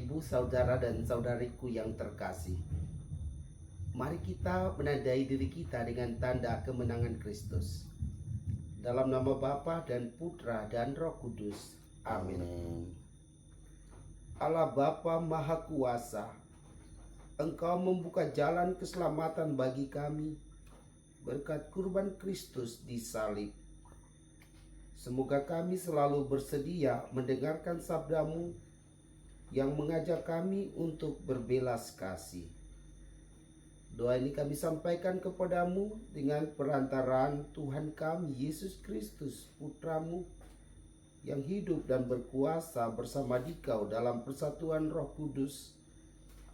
Ibu, saudara dan saudariku yang terkasih, mari kita menandai diri kita dengan tanda kemenangan Kristus. Dalam nama Bapa dan Putra dan Roh Kudus. Amin. Allah Bapa Maha Kuasa, Engkau membuka jalan keselamatan bagi kami berkat kurban Kristus di salib. Semoga kami selalu bersedia mendengarkan sabda-Mu yang mengajak kami untuk berbelas kasih. Doa ini kami sampaikan kepadamu dengan perantaraan Tuhan kami Yesus Kristus, Putra-Mu, yang hidup dan berkuasa bersama Dikau dalam persatuan Roh Kudus,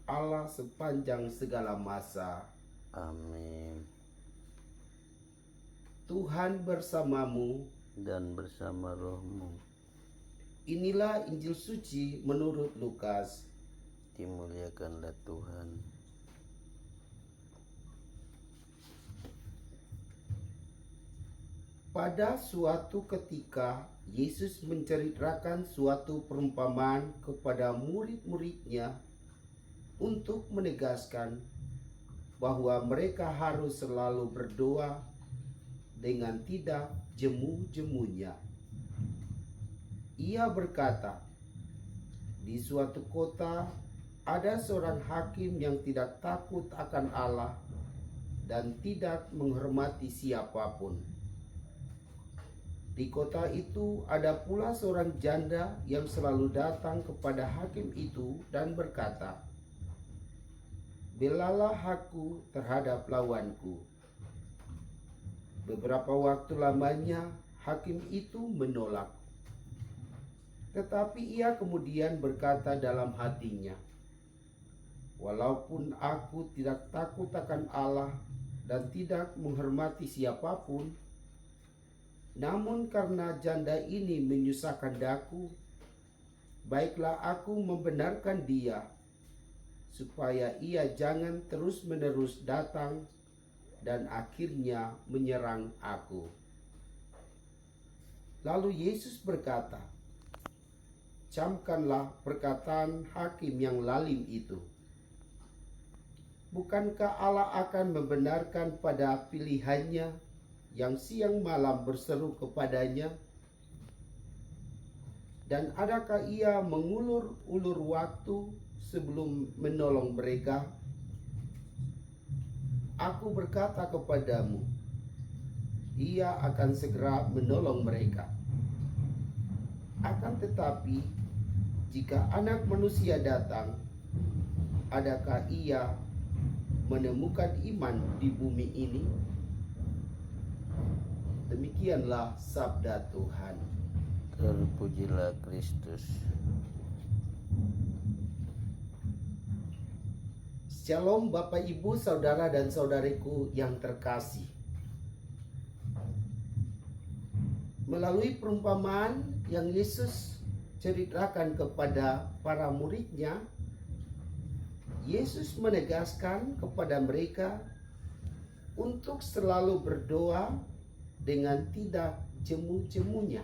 Allah sepanjang segala masa. Amin. Tuhan bersamamu Dan bersama rohmu. Inilah Injil suci menurut Lukas. Dimuliakanlah Tuhan. Pada suatu ketika, Yesus menceritakan suatu perumpamaan kepada murid-muridnya untuk menegaskan bahwa mereka harus selalu berdoa dengan tidak jemu-jemunya. Ia berkata, di suatu kota ada seorang hakim yang tidak takut akan Allah dan tidak menghormati siapapun. Di kota itu ada pula seorang janda yang selalu datang kepada hakim itu dan berkata, "Belalah aku terhadap lawanku." Beberapa waktu lamanya hakim itu menolak. Tetapi ia kemudian berkata dalam hatinya, "Walaupun aku tidak takut akan Allah dan tidak menghormati siapapun, namun karena janda ini menyusahkan daku, baiklah aku membenarkan dia, supaya ia jangan terus-menerus datang dan akhirnya menyerang aku." Lalu Yesus berkata, "Camkanlah perkataan hakim yang lalim itu. Bukankah Allah akan membenarkan pada pilihannya yang siang malam berseru kepadanya? Dan adakah ia mengulur-ulur waktu sebelum menolong mereka? Aku berkata kepadamu, ia akan segera menolong mereka. Akan tetapi, jika Anak Manusia datang, adakah ia menemukan iman di bumi ini?" Demikianlah sabda Tuhan. Terpujilah Kristus. Shalom Bapak Ibu, saudara dan saudariku yang terkasih. Melalui perumpamaan yang Yesus ceritakan kepada para muridnya, Yesus menegaskan kepada mereka untuk selalu berdoa dengan tidak jemu-jemunya.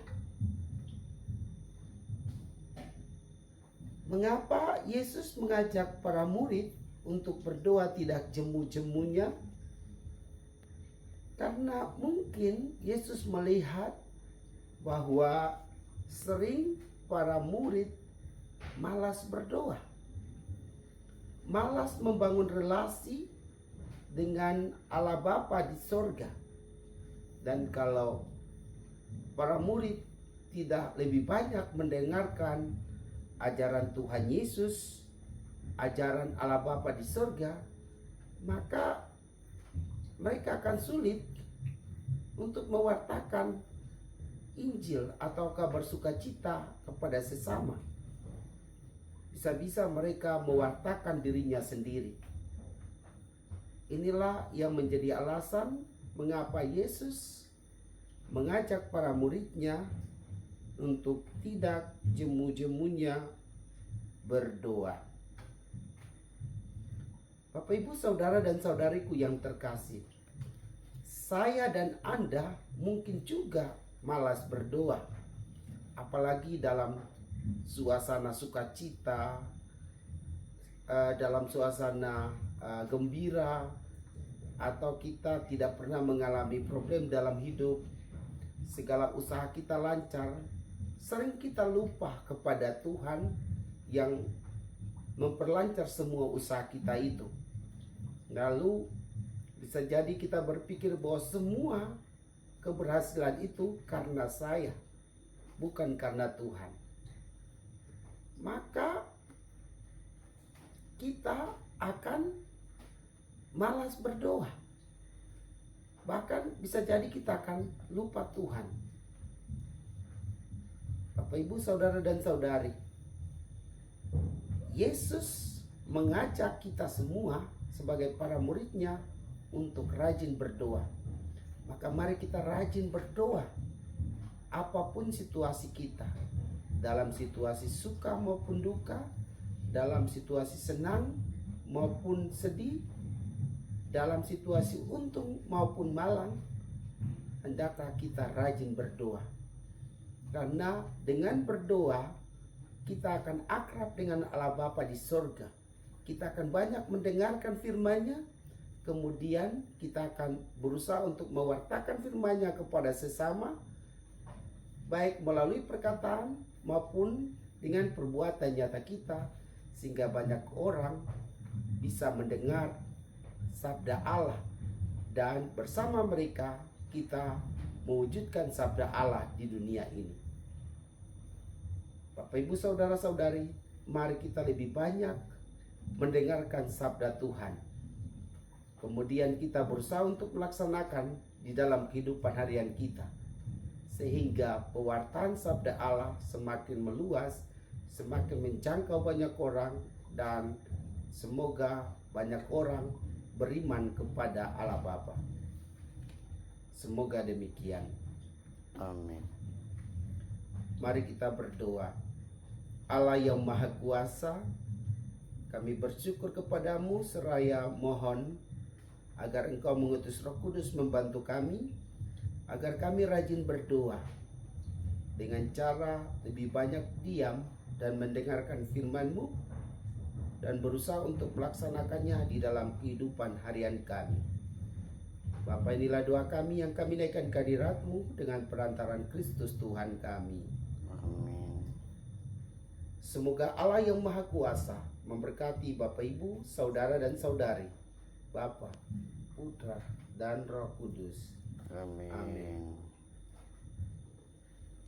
Mengapa Yesus mengajak para murid untuk berdoa tidak jemu-jemunya? Karena mungkin Yesus melihat bahwa sering para murid malas berdoa, malas membangun relasi dengan Allah Bapa di sorga. Dan kalau para murid tidak lebih banyak mendengarkan ajaran Tuhan Yesus, ajaran Allah Bapa di sorga, maka mereka akan sulit untuk mewartakan Injil atau kabar sukacita kepada sesama. Bisa-bisa mereka mewartakan dirinya sendiri. Inilah yang menjadi alasan mengapa Yesus mengajak para muridnya untuk tidak jemu-jemunya berdoa. Bapak Ibu, saudara dan saudariku yang terkasih, saya dan Anda mungkin juga malas berdoa, apalagi dalam suasana sukacita, dalam suasana gembira, atau kita tidak pernah mengalami problem dalam hidup, segala usaha kita lancar, sering kita lupa kepada Tuhan yang memperlancar semua usaha kita itu. Lalu bisa jadi kita berpikir bahwa semua keberhasilan itu karena saya, bukan karena Tuhan. Maka kita akan malas berdoa. Bahkan bisa jadi kita akan lupa Tuhan. Bapak, Ibu, saudara dan saudari, Yesus mengajak kita semua sebagai para muridnya untuk rajin berdoa. Maka mari kita rajin berdoa. Apapun situasi kita, dalam situasi suka maupun duka, dalam situasi senang maupun sedih, dalam situasi untung maupun malang, hendaklah kita rajin berdoa. Karena dengan berdoa, kita akan akrab dengan Allah Bapa di sorga. Kita akan banyak mendengarkan firman-Nya, kemudian kita akan berusaha untuk mewartakan firman-Nya kepada sesama, baik melalui perkataan maupun dengan perbuatan nyata kita, sehingga banyak orang bisa mendengar sabda Allah, dan bersama mereka kita mewujudkan sabda Allah di dunia ini. Bapak, Ibu, saudara-saudari, mari kita lebih banyak mendengarkan sabda Tuhan. Kemudian kita berusaha untuk melaksanakan di dalam kehidupan harian kita, sehingga pewartaan sabda Allah semakin meluas, semakin menjangkau banyak orang, dan semoga banyak orang beriman kepada Allah Bapa. Semoga demikian. Amin. Mari kita berdoa. Allah yang Maha Kuasa, kami bersyukur kepadamu seraya mohon agar Engkau mengutus Roh Kudus membantu kami, agar kami rajin berdoa dengan cara lebih banyak diam dan mendengarkan firman-Mu, dan berusaha untuk melaksanakannya di dalam kehidupan harian kami. Bapa, inilah doa kami yang kami naikkan ke hadirat-Mu dengan perantaran Kristus Tuhan kami. Amin. Semoga Allah yang Maha Kuasa memberkati Bapak, Ibu, saudara dan saudari, Bapa, Putra, dan Roh Kudus. Amin. Amin.